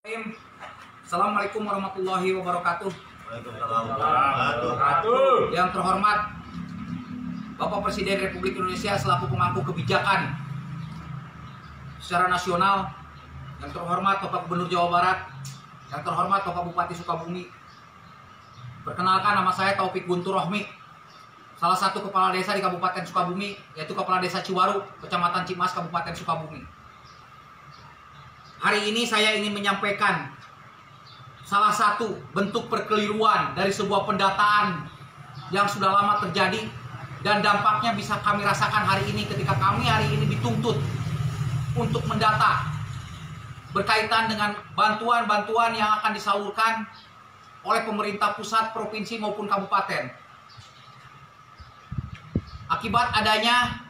Assalamualaikum warahmatullahi wabarakatuh. Waalaikumsalam warahmatullahi wabarakatuh. Yang terhormat Bapak Presiden Republik Indonesia selaku pemangku kebijakan secara nasional, yang terhormat Bapak Gubernur Jawa Barat, yang terhormat Bapak Bupati Sukabumi. Perkenalkan, nama saya Taufik Guntur Rohmi, salah satu kepala desa di Kabupaten Sukabumi, yaitu Kepala Desa Ciwaru, Kecamatan Cimas, Kabupaten Sukabumi. Hari ini saya ingin menyampaikan salah satu bentuk perkeliruan dari sebuah pendataan yang sudah lama terjadi dan dampaknya bisa kami rasakan hari ini ketika kami hari ini dituntut untuk mendata berkaitan dengan bantuan-bantuan yang akan disalurkan oleh pemerintah pusat, provinsi maupun kabupaten. Akibat adanya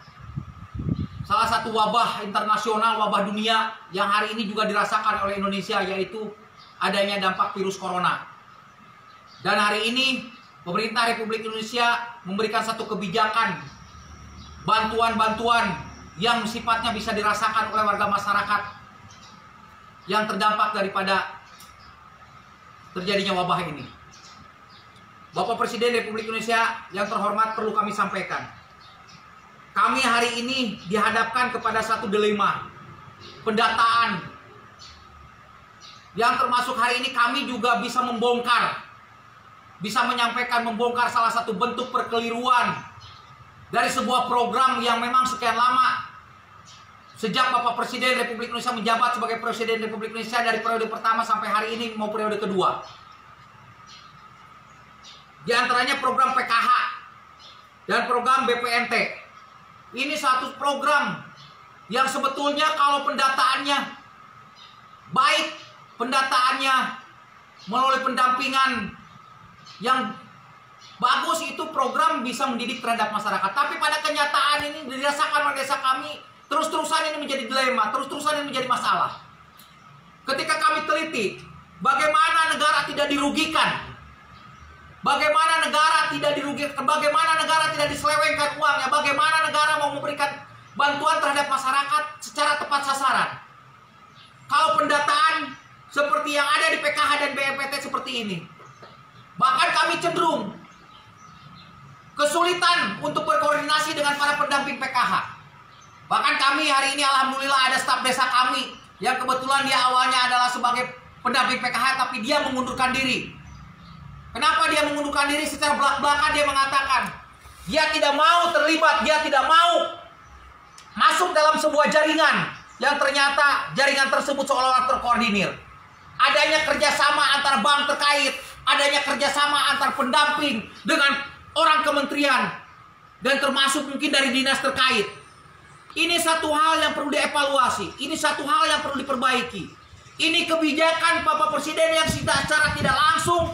salah satu wabah internasional, wabah dunia yang hari ini juga dirasakan oleh Indonesia, yaitu adanya dampak virus corona. Dan hari ini pemerintah Republik Indonesia memberikan satu kebijakan bantuan-bantuan yang sifatnya bisa dirasakan oleh warga masyarakat yang terdampak daripada terjadinya wabah ini. Bapak Presiden Republik Indonesia yang terhormat, perlu kami sampaikan, kami hari ini dihadapkan kepada satu dilema pendataan yang termasuk hari ini kami juga bisa membongkar, bisa menyampaikan membongkar salah satu bentuk perkeliruan dari sebuah program yang memang sekian lama sejak Bapak Presiden Republik Indonesia menjabat sebagai Presiden Republik Indonesia dari periode pertama sampai hari ini mau periode kedua. Di antaranya program PKH dan program BPNT. Ini satu program yang sebetulnya kalau pendataannya baik, pendataannya melalui pendampingan yang bagus, itu program bisa mendidik terhadap masyarakat. Tapi pada kenyataan ini dirasakan oleh desa kami, terus-terusan ini menjadi dilema, terus-terusan ini menjadi masalah. Ketika kami teliti bagaimana negara tidak dirugikan, bagaimana negara tidak dirugikan, bagaimana negara tidak diselewengkan uangnya, bagaimana negara mau memberikan bantuan terhadap masyarakat secara tepat sasaran. Kalau pendataan seperti yang ada di PKH dan BPNT seperti ini, bahkan kami cenderung kesulitan untuk berkoordinasi dengan para pendamping PKH. Bahkan kami hari ini alhamdulillah ada staf desa kami yang kebetulan dia awalnya adalah sebagai pendamping PKH, tapi dia mengundurkan diri. Kenapa dia mengundurkan diri? Secara belak-belakan dia mengatakan dia tidak mau terlibat, dia tidak mau masuk dalam sebuah jaringan yang ternyata jaringan tersebut seolah-olah terkoordinir. Adanya kerjasama antar bank terkait, adanya kerjasama antar pendamping dengan orang kementerian dan termasuk mungkin dari dinas terkait. Ini satu hal yang perlu dievaluasi, ini satu hal yang perlu diperbaiki. Ini kebijakan Bapak Presiden yang secara tidak langsung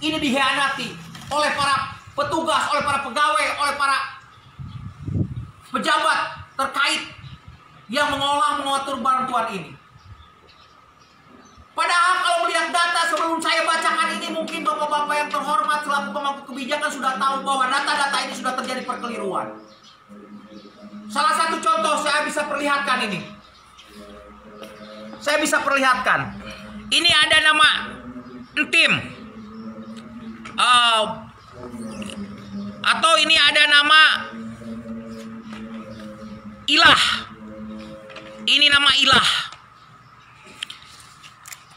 ini dikhianati oleh para petugas, oleh para pegawai, oleh para pejabat terkait yang mengatur bantuan ini. Padahal kalau melihat data sebelum saya bacakan ini, mungkin bapak-bapak yang terhormat selaku pemangku kebijakan sudah tahu bahwa data-data ini sudah terjadi perkeliruan. Salah satu contoh saya bisa perlihatkan ini. Saya bisa perlihatkan. Ini ada nama Entim. Atau ini ada nama Ilah. Ini nama Ilah.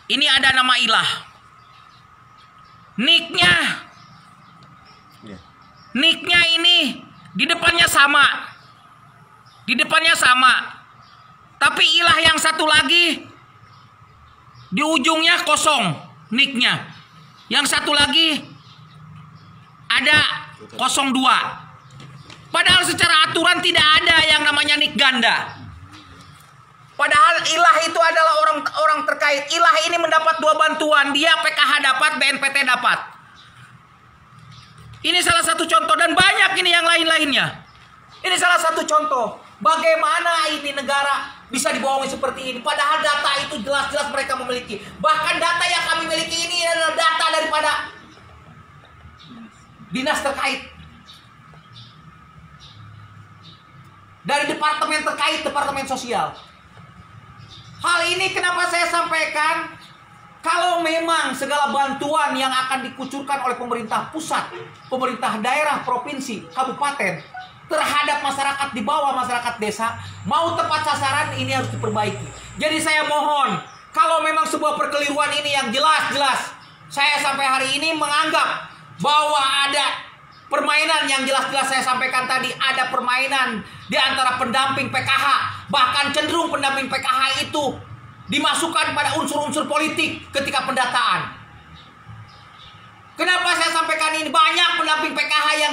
Ini ada nama Ilah. Nicknya ini di depannya sama. Di depannya sama. Tapi Ilah yang satu lagi di ujungnya kosong nicknya. Yang satu lagi ada 02. Padahal secara aturan tidak ada yang namanya nick ganda. Padahal Ilah itu adalah orang terkait. Ilah ini mendapat 2 bantuan. Dia PKH dapat, BNPT dapat. Ini salah satu contoh dan banyak ini yang lain-lainnya. Ini salah satu contoh bagaimana ini negara bisa dibohongi seperti ini. Padahal data itu jelas-jelas mereka memiliki. Bahkan data yang kami miliki ini adalah data daripada dinas terkait, dari departemen terkait, departemen sosial. Hal ini kenapa saya sampaikan? memang segala bantuan yang akan dikucurkan oleh pemerintah pusat, pemerintah daerah, provinsi, kabupaten terhadap masyarakat di bawah, masyarakat desa, mau tepat sasaran, ini harus diperbaiki. Jadi saya mohon, kalau memang sebuah perkeliruan ini yang jelas-jelas, saya sampai hari ini menganggap bahwa ada permainan yang jelas-jelas saya sampaikan tadi, ada permainan di antara pendamping PKH, bahkan cenderung pendamping PKH itu dimasukkan pada unsur-unsur politik ketika pendataan. Kenapa saya sampaikan ini? Banyak pendamping PKH yang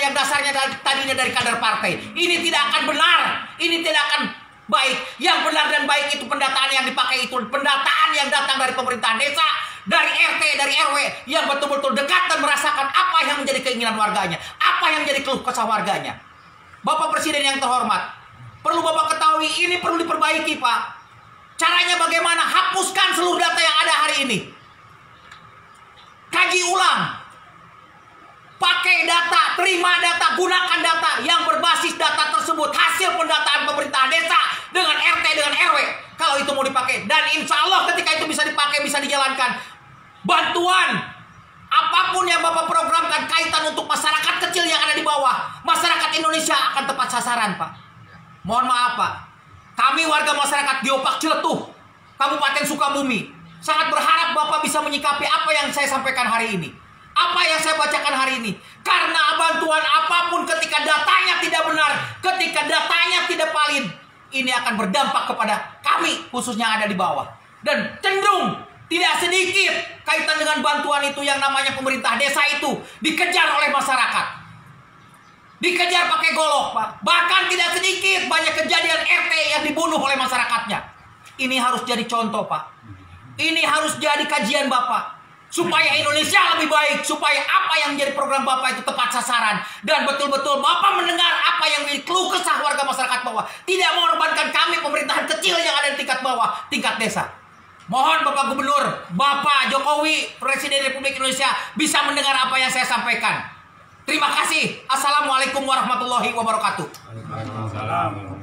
dasarnya tadinya dari kader partai. Ini tidak akan benar, ini tidak akan baik. Yang benar dan baik itu pendataan yang dipakai itu pendataan yang datang dari pemerintahan desa, dari RT, dari RW, yang betul-betul dekat dan merasakan apa yang menjadi keinginan warganya, apa yang menjadi keluh kesah warganya. Bapak Presiden yang terhormat, perlu Bapak ketahui ini perlu diperbaiki, Pak. Caranya bagaimana? Hapuskan seluruh data yang ada hari ini. Kaji ulang. Pakai data, terima data, gunakan data yang berbasis data tersebut. Hasil pendataan pemerintah desa dengan RT, dengan RW. Kalau itu mau dipakai. Dan insya Allah ketika itu bisa dipakai, bisa dijalankan. Bantuan apapun yang Bapak programkan kaitan untuk masyarakat kecil yang ada di bawah, masyarakat Indonesia akan tepat sasaran, Pak. Mohon maaf, Pak. Kami warga masyarakat Geopark Ciletuh, Kabupaten Sukabumi, sangat berharap Bapak bisa menyikapi apa yang saya sampaikan hari ini. Apa yang saya bacakan hari ini. Karena bantuan apapun ketika datanya tidak benar, ketika datanya tidak valid, ini akan berdampak kepada kami, khususnya yang ada di bawah. Dan cenderung tidak sedikit kaitan dengan bantuan itu yang namanya pemerintah desa itu dikejar oleh masyarakat. Dikejar pakai golok, Pak. Bahkan tidak sedikit banyak kejadian RT yang dibunuh oleh masyarakatnya. Ini harus jadi contoh, Pak. Ini harus jadi kajian Bapak. Supaya Indonesia lebih baik. Supaya apa yang menjadi program Bapak itu tepat sasaran. Dan betul-betul Bapak mendengar apa yang menjadi keluh kesah warga masyarakat bawah. Tidak mengorbankan kami pemerintahan kecil yang ada di tingkat bawah, tingkat desa. Mohon Bapak Gubernur, Bapak Jokowi, Presiden Republik Indonesia bisa mendengar apa yang saya sampaikan. Terima kasih. Assalamualaikum warahmatullahi wabarakatuh. Waalaikumsalam.